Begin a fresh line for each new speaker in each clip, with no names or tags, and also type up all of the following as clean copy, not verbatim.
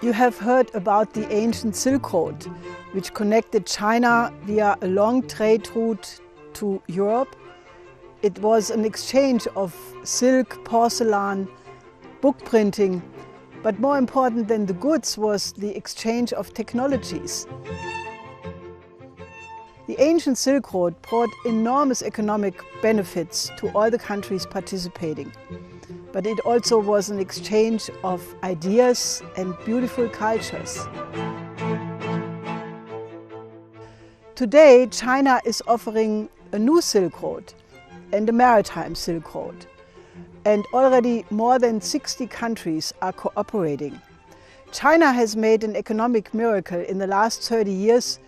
You have heard about the ancient Silk Road, which connected China via a long trade route to Europe. It was an exchange of silk, porcelain, book printing, but more important than the goods was the exchange of technologies. The ancient Silk Road brought enormous economic benefits to all the countries participating. But it also was an exchange of ideas and beautiful cultures. Today, China is offering a new Silk Road and a maritime Silk Road. And already more than 60 countries are cooperating. China has made an economic miracle in the last 30 years,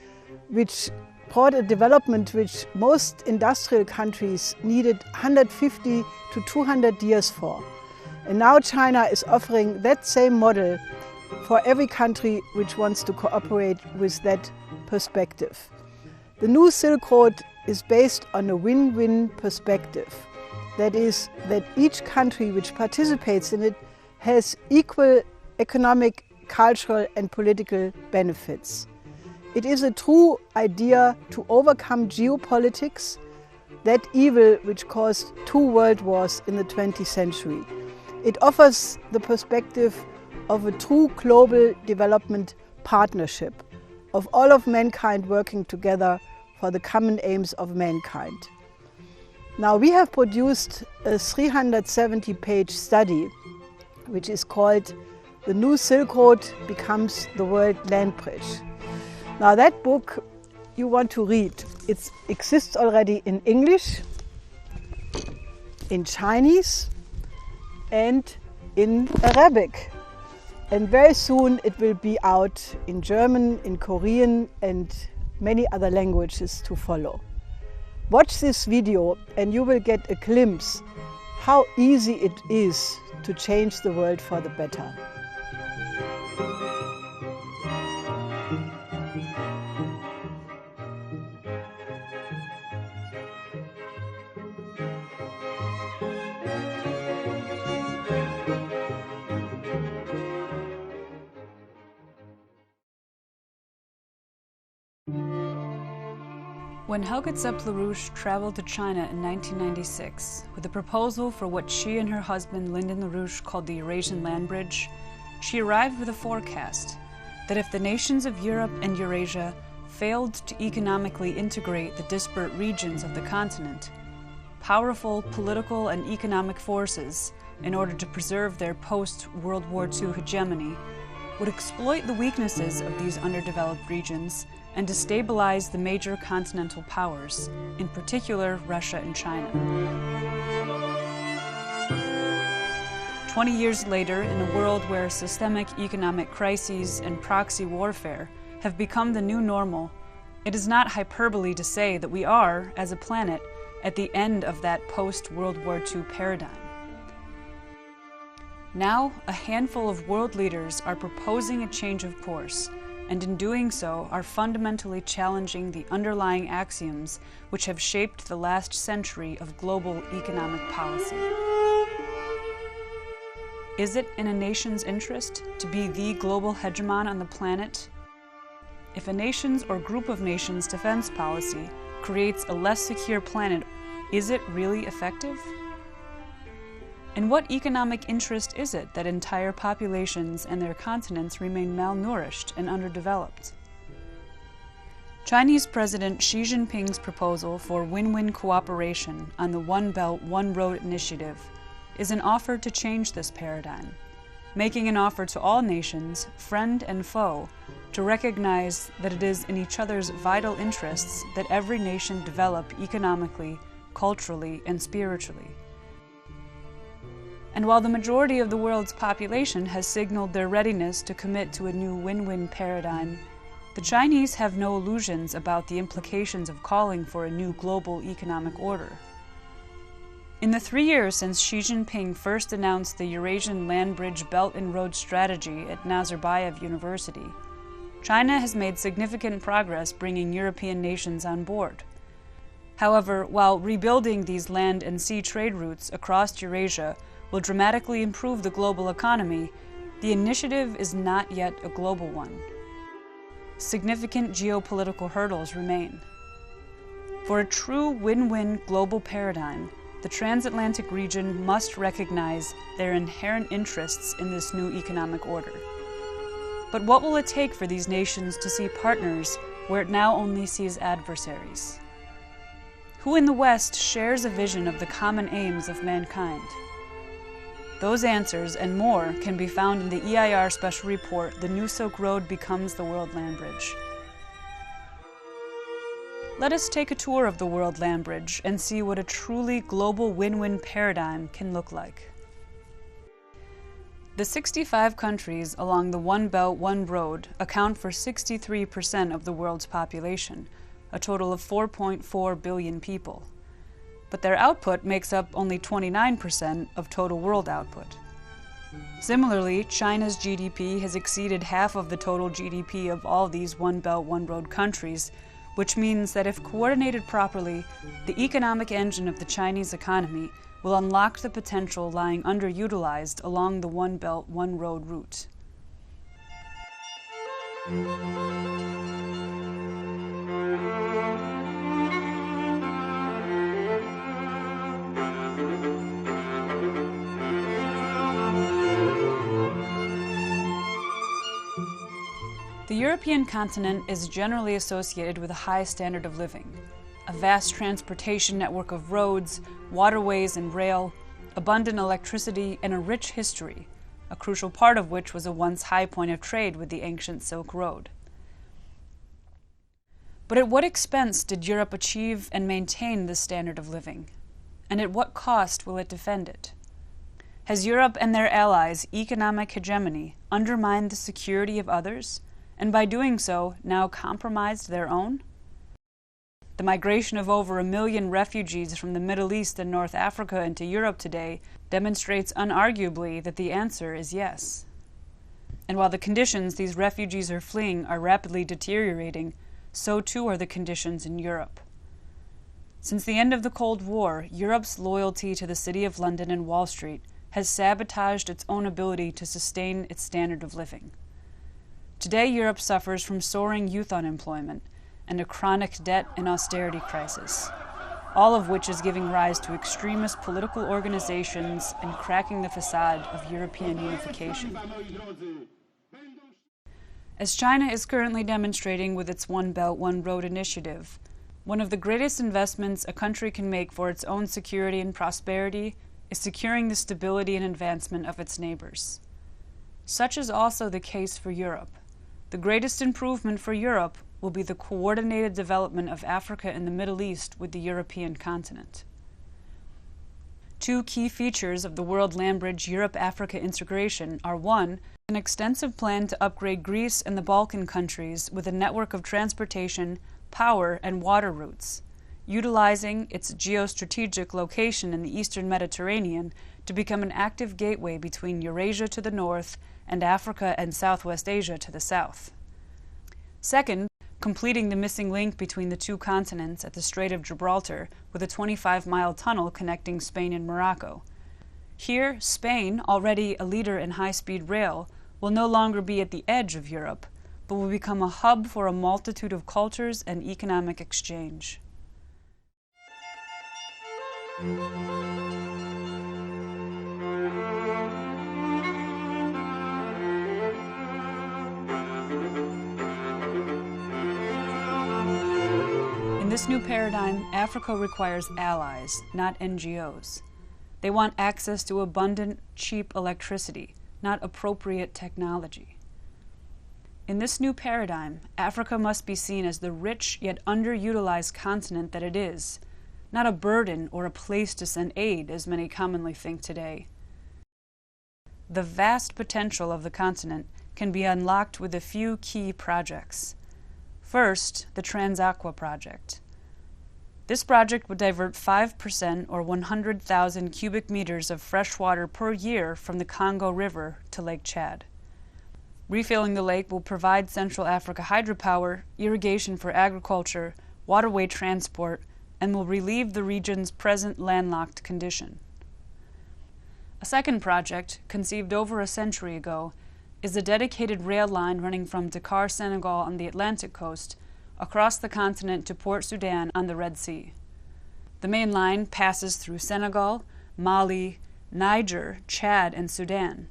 which brought a development which most industrial countries needed 150 to 200 years for. And now China is offering that same model for every country which wants to cooperate with that perspective. The new Silk Road is based on a win-win perspective. That is, that each country which participates in it has equal economic, cultural and political benefits. It is a true idea to overcome geopolitics, that evil which caused 2 world wars in the 20th century. It offers the perspective of a true global development partnership, of all of mankind working together for the common aims of mankind. Now we have produced a 370-page study which is called The New Silk Road Becomes the World Land Bridge. Now that book you want to read. It exists already in English, in Chinese and in Arabic. And very soon it will be out in German, in Korean and many other languages to follow. Watch this video and you will get a glimpse how easy it is to change the world for the better.
When Helga Zepp-LaRouche traveled to China in 1996 with a proposal for what she and her husband Lyndon LaRouche called the Eurasian Land Bridge, she arrived with a forecast that if the nations of Europe and Eurasia failed to economically integrate the disparate regions of the continent, powerful political and economic forces, in order to preserve their post-World War II hegemony, would exploit the weaknesses of these underdeveloped regions and destabilize the major continental powers, in particular Russia and China. 20 years later, in a world where systemic economic crises and proxy warfare have become the new normal, it is not hyperbole to say that we are, as a planet, at the end of that post-World War II paradigm. Now, a handful of world leaders are proposing a change of course, and in doing so are fundamentally challenging the underlying axioms which have shaped the last century of global economic policy. Is it in a nation's interest to be the global hegemon on the planet? If a nation's or group of nations' defense policy creates a less secure planet, is it really effective? In what economic interest is it that entire populations and their continents remain malnourished and underdeveloped? Chinese President Xi Jinping's proposal for win-win cooperation on the One Belt, One Road initiative is an offer to change this paradigm, making an offer to all nations, friend and foe, to recognize that it is in each other's vital interests that every nation develop economically, culturally, and spiritually. And while the majority of the world's population has signaled their readiness to commit to a new win-win paradigm, the Chinese have no illusions about the implications of calling for a new global economic order. In the 3 years since Xi Jinping first announced the Eurasian Land Bridge Belt and Road Strategy at Nazarbayev University, China has made significant progress bringing European nations on board. However, while rebuilding these land and sea trade routes across Eurasia will dramatically improve the global economy, the initiative is not yet a global one. Significant geopolitical hurdles remain. For a true win-win global paradigm, the transatlantic region must recognize their inherent interests in this new economic order. But what will it take for these nations to see partners where it now only sees adversaries? Who in the West shares a vision of the common aims of mankind? Those answers and more can be found in the EIR Special Report, The New Silk Road Becomes the World Land Bridge. Let us take a tour of the World Land Bridge and see what a truly global win-win paradigm can look like. The 65 countries along the One Belt, One Road account for 63% of the world's population, a total of 4.4 billion people. But their output makes up only 29% of total world output. Similarly, China's GDP has exceeded half of the total GDP of all these One Belt, One Road countries, which means that if coordinated properly, the economic engine of the Chinese economy will unlock the potential lying underutilized along the One Belt, One Road route. The European continent is generally associated with a high standard of living, a vast transportation network of roads, waterways, and rail, abundant electricity, and a rich history, a crucial part of which was a once high point of trade with the ancient Silk Road. But at what expense did Europe achieve and maintain this standard of living? And at what cost will it defend it? Has Europe and their allies' economic hegemony undermined the security of others, and by doing so, now compromised their own? The migration of over 1 million refugees from the Middle East and North Africa into Europe today demonstrates unarguably that the answer is yes. And while the conditions these refugees are fleeing are rapidly deteriorating, so too are the conditions in Europe. Since the end of the Cold War, Europe's loyalty to the City of London and Wall Street has sabotaged its own ability to sustain its standard of living. Today, Europe suffers from soaring youth unemployment and a chronic debt and austerity crisis, all of which is giving rise to extremist political organizations and cracking the facade of European unification. As China is currently demonstrating with its One Belt, One Road initiative, one of the greatest investments a country can make for its own security and prosperity is securing the stability and advancement of its neighbors. Such is also the case for Europe. The greatest improvement for Europe will be the coordinated development of Africa and the Middle East with the European continent. Two key features of the World Land Bridge Europe-Africa integration are: one, an extensive plan to upgrade Greece and the Balkan countries with a network of transportation, power, and water routes, utilizing its geostrategic location in the Eastern Mediterranean to become an active gateway between Eurasia to the north and Africa and Southwest Asia to the south. Second, completing the missing link between the two continents at the Strait of Gibraltar with a 25-mile tunnel connecting Spain and Morocco. Here, Spain, already a leader in high-speed rail, will no longer be at the edge of Europe, but will become a hub for a multitude of cultures and economic exchange. In this new paradigm, Africa requires allies, not NGOs. They want access to abundant, cheap electricity, not appropriate technology. In this new paradigm, Africa must be seen as the rich yet underutilized continent that it is, not a burden or a place to send aid, as many commonly think today. The vast potential of the continent can be unlocked with a few key projects. First, the Transaqua project. This project would divert 5% or 100,000 cubic meters of fresh water per year from the Congo River to Lake Chad. Refilling the lake will provide Central Africa hydropower, irrigation for agriculture, waterway transport, and will relieve the region's present landlocked condition. A second project, conceived over a century ago, is a dedicated rail line running from Dakar, Senegal on the Atlantic coast, across the continent to Port Sudan on the Red Sea. The main line passes through Senegal, Mali, Niger, Chad, and Sudan,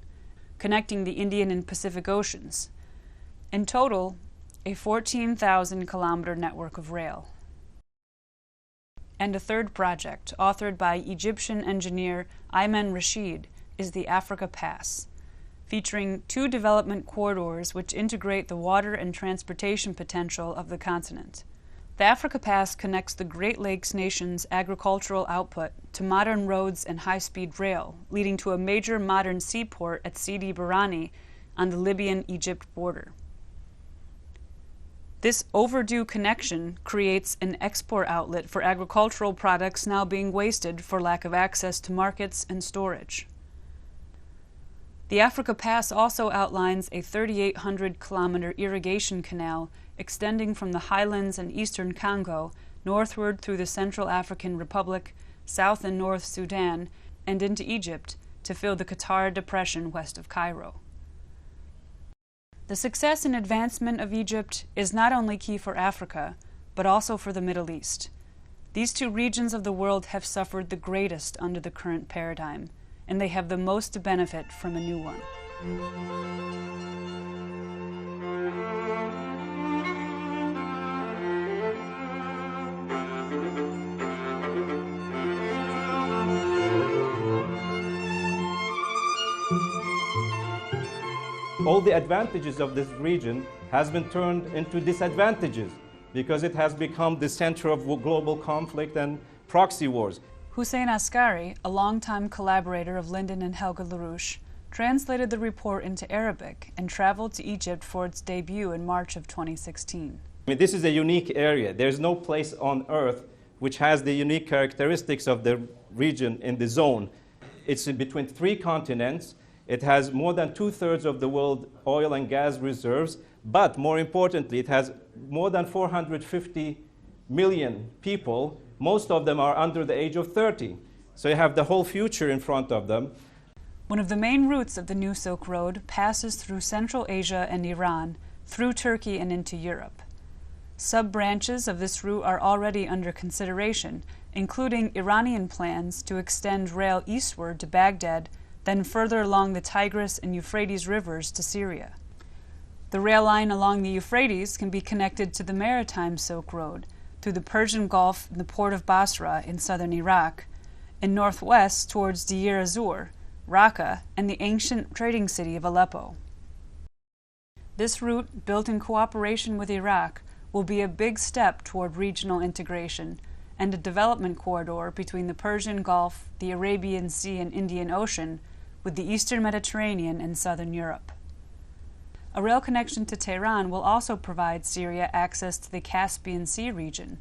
connecting the Indian and Pacific Oceans. In total, a 14,000-kilometer network of rail. And a third project, authored by Egyptian engineer Ayman Rashid, is the Africa Pass, featuring 2 development corridors which integrate the water and transportation potential of the continent. The Africa Pass connects the Great Lakes nation's agricultural output to modern roads and high-speed rail, leading to a major modern seaport at Sidi Barrani on the Libyan-Egypt border. This overdue connection creates an export outlet for agricultural products now being wasted for lack of access to markets and storage. The Africa Pass also outlines a 3,800-kilometer irrigation canal extending from the highlands in eastern Congo northward through the Central African Republic, South and North Sudan, and into Egypt to fill the Qatar Depression west of Cairo. The success and advancement of Egypt is not only key for Africa, but also for the Middle East. These 2 regions of the world have suffered the greatest under the current paradigm, and they have the most to benefit from a new one.
All the advantages of this region has been turned into disadvantages because it has become the center of global conflict and proxy wars.
Hussein Askari, a longtime collaborator of Lyndon and Helga LaRouche, translated the report into Arabic and traveled to Egypt for its debut in March of 2016.
This is a unique area. There's no place on Earth which has the unique characteristics of the region in the zone. It's in between 3 continents. It has more than 2/3 of the world oil and gas reserves, but more importantly, it has more than 450 million people. Most of them are under the age of 30. So you have the whole future in front of them.
One of the main routes of the New Silk Road passes through Central Asia and Iran, through Turkey and into Europe. Sub-branches of this route are already under consideration, including Iranian plans to extend rail eastward to Baghdad, then further along the Tigris and Euphrates rivers to Syria. The rail line along the Euphrates can be connected to the maritime Silk Road through the Persian Gulf and the port of Basra in southern Iraq, and northwest towards Deir ez-Zor, Raqqa, and the ancient trading city of Aleppo. This route, built in cooperation with Iraq, will be a big step toward regional integration and a development corridor between the Persian Gulf, the Arabian Sea, and Indian Ocean, with the eastern Mediterranean and southern Europe. A rail connection to Tehran will also provide Syria access to the Caspian Sea region,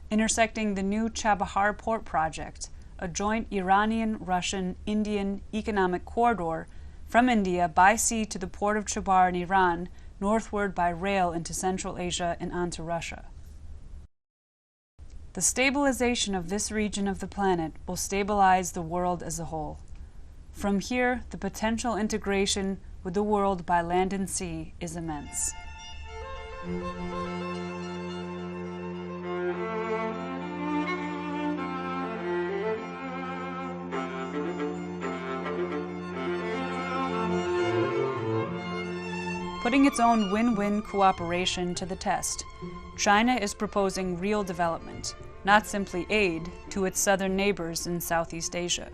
intersecting the new Chabahar port project, a joint Iranian-Russian-Indian economic corridor from India by sea to the port of Chabar in Iran, northward by rail into Central Asia and onto Russia. The stabilization of this region of the planet will stabilize the world as a whole. From here, the potential integration with the world by land and sea is immense. Putting its own win-win cooperation to the test, China is proposing real development, not simply aid, to its southern neighbors in Southeast Asia.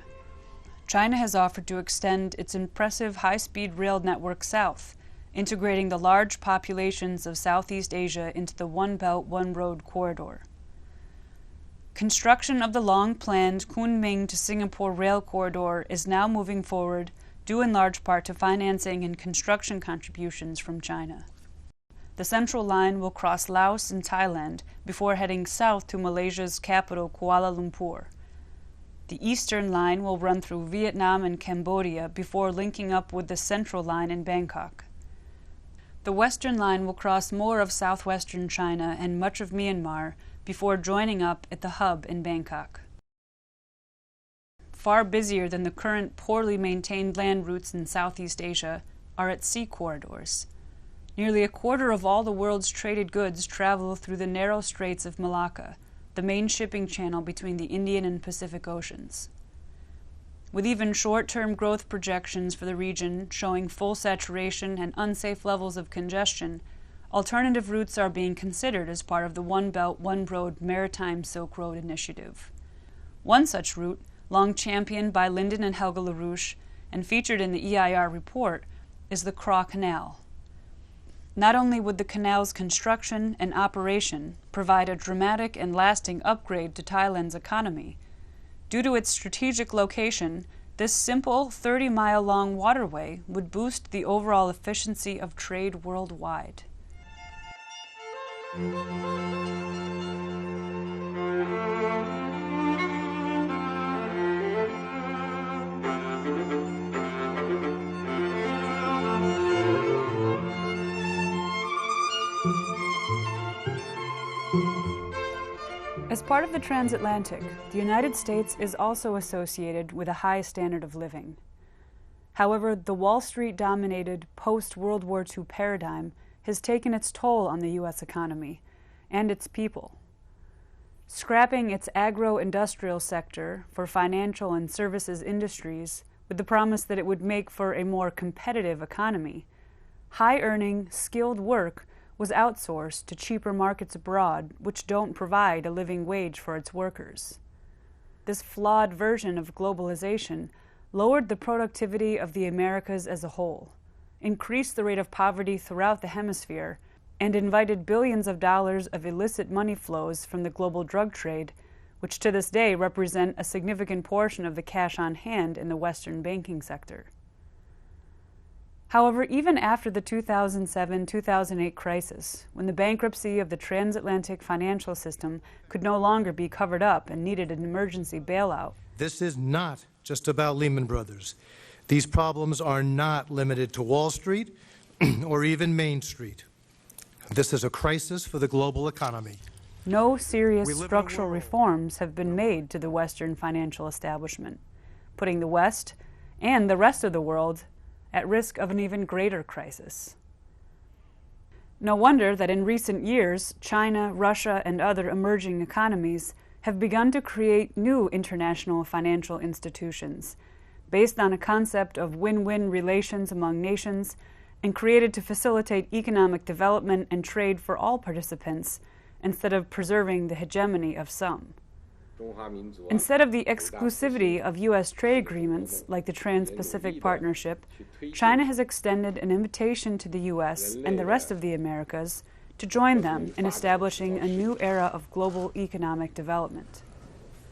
China has offered to extend its impressive high-speed rail network south, integrating the large populations of Southeast Asia into the One Belt, One Road corridor. Construction of the long-planned Kunming to Singapore rail corridor is now moving forward, due in large part to financing and construction contributions from China. The Central Line will cross Laos and Thailand before heading south to Malaysia's capital, Kuala Lumpur. The Eastern Line will run through Vietnam and Cambodia before linking up with the Central Line in Bangkok. The Western Line will cross more of southwestern China and much of Myanmar before joining up at the hub in Bangkok. far busier than the current poorly maintained land routes in Southeast Asia, are its sea corridors. Nearly a quarter of all the world's traded goods travel through the narrow Straits of Malacca, the main shipping channel between the Indian and Pacific Oceans. With even short-term growth projections for the region showing full saturation and unsafe levels of congestion, alternative routes are being considered as part of the One Belt, One Road Maritime Silk Road initiative. One such route, long championed by Lyndon and Helga LaRouche and featured in the EIR report, is the Craw Canal. Not only would the canal's construction and operation provide a dramatic and lasting upgrade to Thailand's economy, due to its strategic location, this simple 30-mile-long waterway would boost the overall efficiency of trade worldwide. As part of the transatlantic, the United States is also associated with a high standard of living. However, the Wall Street-dominated post-World War II paradigm has taken its toll on the U.S. economy and its people. Scrapping its agro-industrial sector for financial and services industries with the promise that it would make for a more competitive economy, high-earning, skilled work was outsourced to cheaper markets abroad, which don't provide a living wage for its workers. This flawed version of globalization lowered the productivity of the Americas as a whole, increased the rate of poverty throughout the hemisphere, and invited billions of dollars of illicit money flows from the global drug trade, which to this day represent a significant portion of the cash on hand in the Western banking sector. However, even after the 2007-2008 crisis, when the bankruptcy of the transatlantic financial system could no longer be covered up and needed an emergency bailout.
This is not just about Lehman Brothers. These problems are not limited to Wall Street or even Main Street. This is a crisis for the global economy.
No serious structural reforms have been made to the Western financial establishment, putting the West and the rest of the world at risk of an even greater crisis. No wonder that in recent years, China, Russia, and other emerging economies have begun to create new international financial institutions based on a concept of win-win relations among nations and created to facilitate economic development and trade for all participants instead of preserving the hegemony of some. Instead of the exclusivity of U.S. trade agreements like the Trans-Pacific Partnership, China has extended an invitation to the U.S. and the rest of the Americas to join them in establishing a new era of global economic development.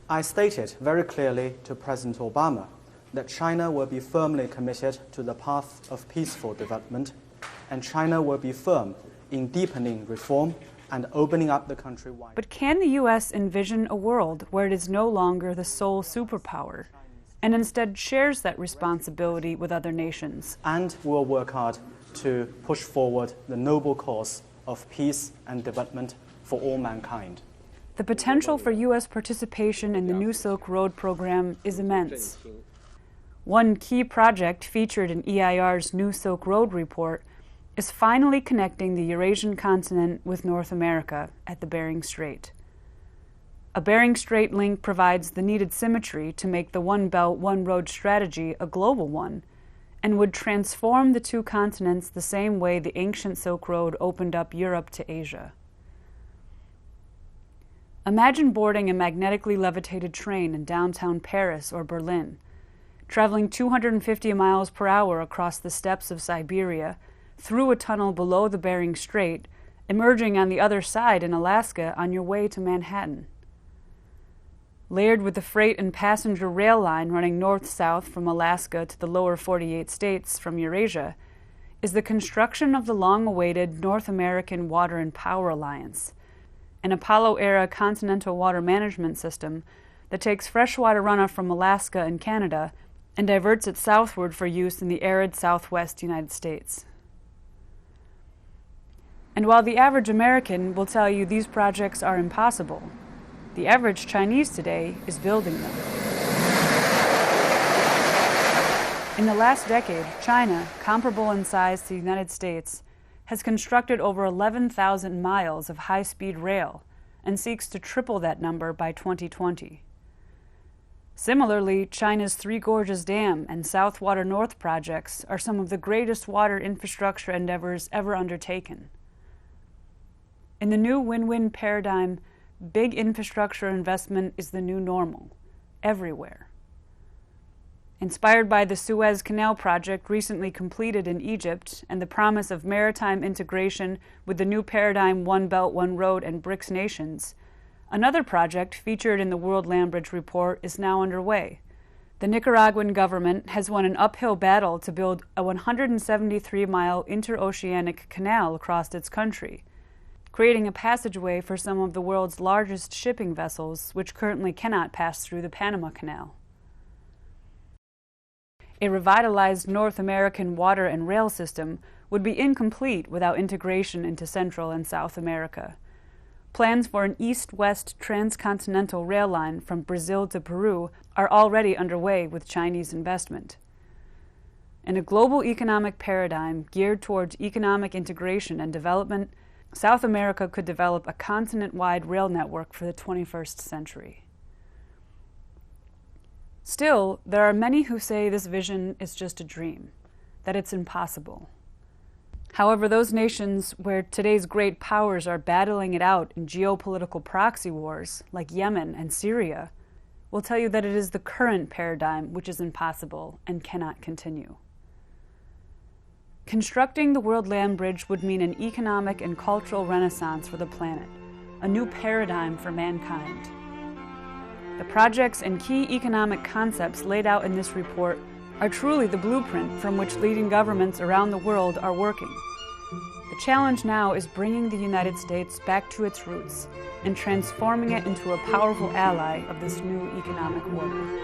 I stated very clearly to President Obama that China will be firmly committed to the path of peaceful development, and China will be firm in deepening reform and opening up the country wide.
But can the U.S. envision a world where it is no longer the sole superpower and instead shares that responsibility with other nations?
And will work hard to push forward the noble cause of peace and development for all mankind.
The potential for U.S. participation in the New Silk Road program is immense. One key project featured in EIR's New Silk Road report is finally connecting the Eurasian continent with North America at the Bering Strait. A Bering Strait link provides the needed symmetry to make the One Belt, One Road strategy a global one, and would transform the two continents the same way the ancient Silk Road opened up Europe to Asia. Imagine boarding a magnetically levitated train in downtown Paris or Berlin, traveling 250 miles per hour across the steppes of Siberia, through a tunnel below the Bering Strait, emerging on the other side in Alaska on your way to Manhattan. Layered with the freight and passenger rail line running north-south from Alaska to the lower 48 states from Eurasia, is the construction of the long-awaited North American Water and Power Alliance, an Apollo-era continental water management system that takes freshwater runoff from Alaska and Canada and diverts it southward for use in the arid southwest United States. And while the average American will tell you these projects are impossible, the average Chinese today is building them. In the last decade, China, comparable in size to the United States, has constructed over 11,000 miles of high-speed rail and seeks to triple that number by 2020. Similarly, China's Three Gorges Dam and Southwater North projects are some of the greatest water infrastructure endeavors ever undertaken. In the new win-win paradigm, big infrastructure investment is the new normal, everywhere. Inspired by the Suez Canal project recently completed in Egypt and the promise of maritime integration with the new paradigm One Belt, One Road and BRICS nations, another project featured in the World Land Bridge Report is now underway. The Nicaraguan government has won an uphill battle to build a 173-mile interoceanic canal across its country, creating a passageway for some of the world's largest shipping vessels, which currently cannot pass through the Panama Canal. A revitalized North American water and rail system would be incomplete without integration into Central and South America. Plans for an east-west transcontinental rail line from Brazil to Peru are already underway with Chinese investment. In a global economic paradigm geared towards economic integration and development, South America could develop a continent-wide rail network for the 21st century. Still, there are many who say this vision is just a dream, that it's impossible. However, those nations where today's great powers are battling it out in geopolitical proxy wars, like Yemen and Syria, will tell you that it is the current paradigm which is impossible and cannot continue. Constructing the World Land Bridge would mean an economic and cultural renaissance for the planet, a new paradigm for mankind. The projects and key economic concepts laid out in this report are truly the blueprint from which leading governments around the world are working. The challenge now is bringing the United States back to its roots and transforming it into a powerful ally of this new economic order.